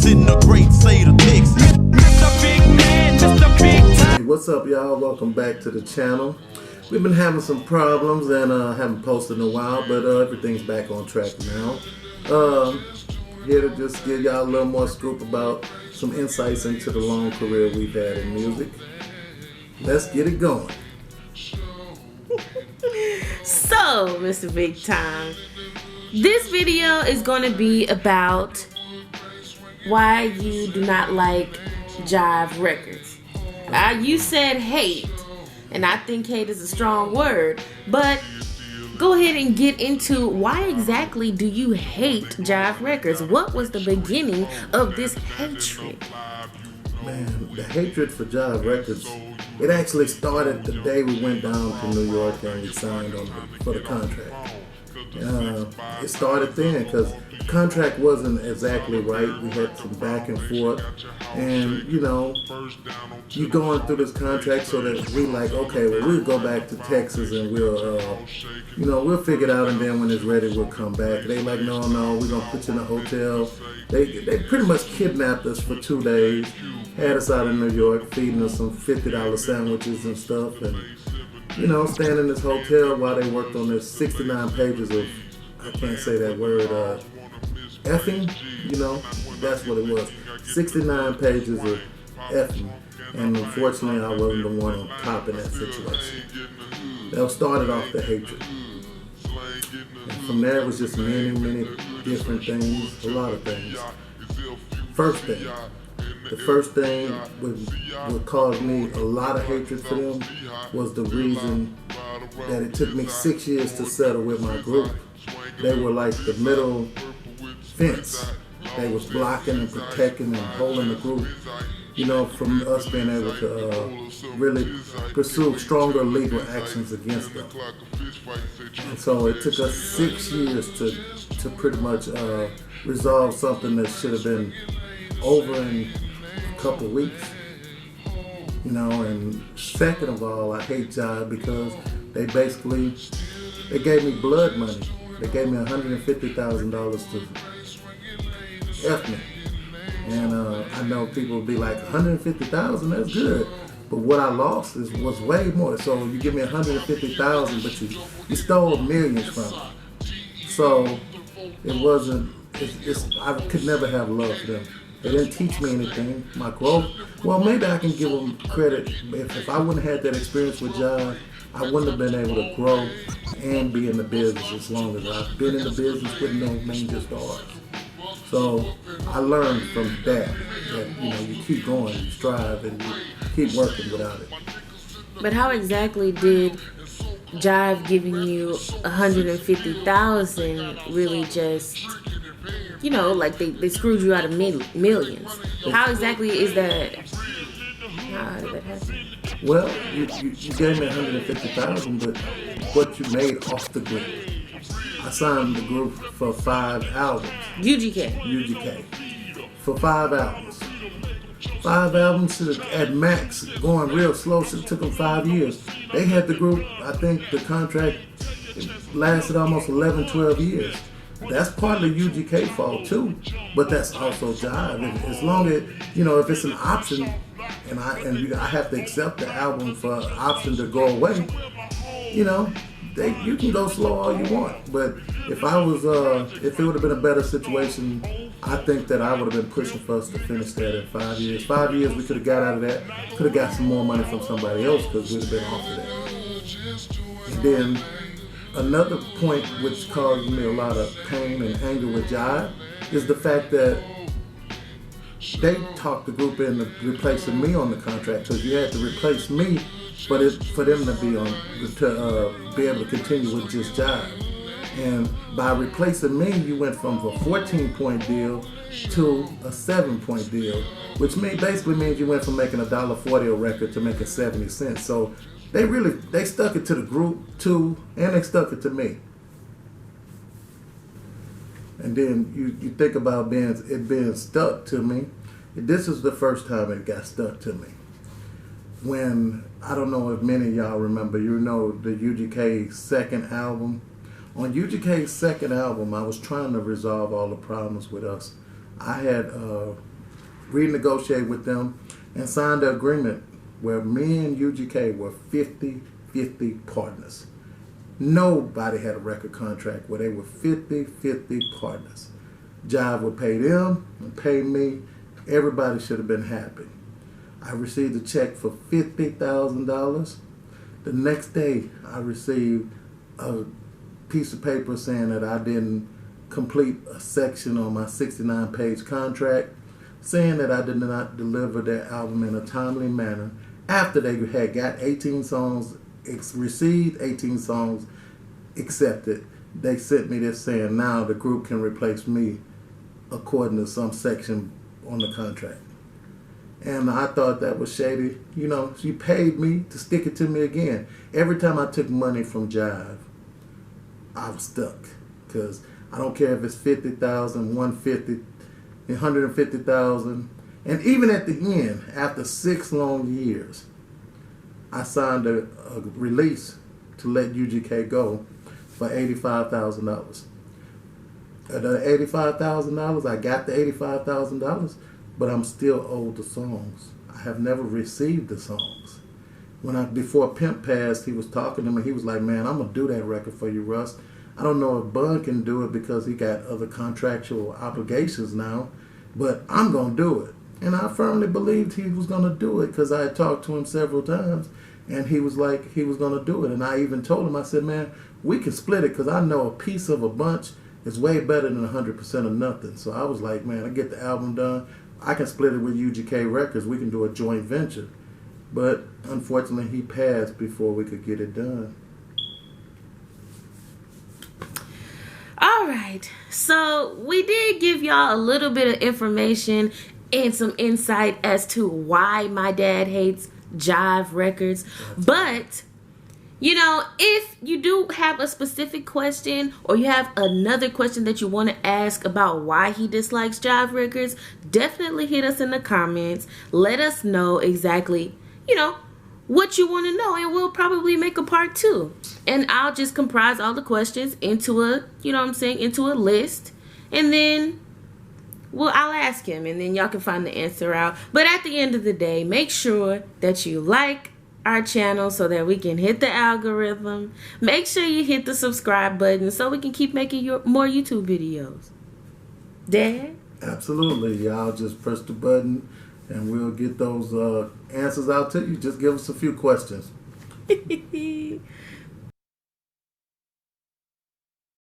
in the great state of Texas. Mr. Big Man, Mr. Bigtyme. Hey, what's up, y'all? Welcome back to the channel. We've been having some problems and haven't posted in a while, but everything's back on track now. Here to just give y'all a little more scoop about some insights into the long career we've had in music. Let's get it going. So, Mr. Bigtyme, this video is going to be about why you do not like Jive Records. You said hate, and I think hate is a strong word, but go ahead and get into why exactly do you hate Jive Records? What was the beginning of this hatred? Man, the hatred for Jive Records, it actually started the day we went down to New York and we signed for the contract. It started then because the contract wasn't exactly right. We had some back and forth, and you going through this contract so that we like, okay, well, we'll go back to Texas and we'll figure it out, and then when it's ready, we'll come back. They like, no, we're gonna put you in a hotel. They pretty much kidnapped us for 2 days, had us out in New York, feeding us some $50 sandwiches and stuff, and staying in this hotel while they worked on this 69 pages of, I can't say that word, effing, that's what it was. 69 pages of effing. And unfortunately, I wasn't the one on top in that situation. That started off the hatred. And from there, it was just many, many different things, a lot of things. The first thing would cause me a lot of hatred for them was the reason that it took me 6 years to settle with my group. They were like the middle fence. They was blocking and protecting and holding the group, from us being able to really pursue stronger legal actions against them. And so it took us 6 years to pretty much resolve something that should have been over in a couple of weeks. And second of all, I hate Jive because they gave me blood money. They gave me $150,000 to F me. And I know people will be like, $150,000, that's good. But what I lost was way more. So you give me $150,000, but you stole millions from me. So it wasn't, I could never have love for them. They didn't teach me anything. My growth, well, maybe I can give them credit. If I wouldn't have had that experience with Jive, I wouldn't have been able to grow and be in the business as long as I've been in the business with no major stars. So I learned from that you keep going, you strive, and you keep working without it. But how exactly did Jive giving you $150,000 really just, like they screwed you out of millions? How exactly is that? How did that happen? Well, you gave me $150,000, but what you made off the group. I signed the group for 5 albums. UGK. For 5 albums. 5 albums at max, going real slow. It took them 5 years. They had the group, I think the contract lasted almost 11, 12 years. That's partly UGK fault too, but that's also Jive. As long as, if it's an option, and I have to accept the album for option to go away, you can go slow all you want. But if it would have been a better situation, I think that I would have been pushing for us to finish that in 5 years. 5 years we could have got out of that, could have got some more money from somebody else because we'd have been off of that. And then another point which caused me a lot of pain and anger with Jive is the fact that they talked the group into replacing me on the contract, because you had to replace me for them to be able to continue with just Jive. And by replacing me, you went from a 14-point deal to a 7-point deal, which basically means you went from making $1.40 a record to making 70 cents. So they stuck it to the group too, and they stuck it to me. And then you think about it being stuck to me. This is the first time it got stuck to me. When, I don't know if many of y'all remember, the UGK second album. On UGK's second album, I was trying to resolve all the problems with us I had renegotiated with them and signed an agreement where me and UGK were 50-50 partners. Nobody had a record contract where they were 50-50 partners. Jive would pay them and pay me. Everybody should have been happy. I received a check for $50,000. The next day, I received a piece of paper saying that I didn't complete a section on my 69-page contract, saying that I did not deliver their album in a timely manner after they had got 18 songs received, 18 songs accepted. They sent me this saying now the group can replace me according to some section on the contract. And I thought that was shady. You know, she paid me to stick it to me again. Every time I took money from Jive, I was stuck. Because I don't care if it's 50,000, 150, 150,000. And even at the end, after 6 long years, I signed a release to let UGK go for $85,000. The $85,000, I got the $85,000, but I'm still owed the songs. I have never received the songs. Before Pimp passed, he was talking to me. He was like, man, I'm going to do that record for you, Russ. I don't know if Bun can do it because he got other contractual obligations now, but I'm going to do it. And I firmly believed he was going to do it because I had talked to him several times, and he was like he was going to do it. And I even told him, I said, man, we can split it because I know a piece of a bunch is way better than 100% of nothing. So I was like, man, I get the album done. I can split it with UGK Records. We can do a joint venture. But unfortunately, he passed before we could get it done. All right. So we did give y'all a little bit of information and some insight as to why my dad hates Jive Records. But, you know, if you do have a specific question or you have another question that you want to ask about why he dislikes Jive Records, definitely hit us in the comments. Let us know exactly, you know, what you want to know, and we'll probably make a part 2. And I'll just comprise all the questions into a, you know what I'm saying, into a list. And then I'll ask him, and then y'all can find the answer out. But at the end of the day, make sure that you like our channel so that we can hit the algorithm. Make sure you hit the subscribe button so we can keep making more YouTube videos. Dad? Absolutely. Y'all just press the button and we'll get those answers out to you. Just give us a few questions.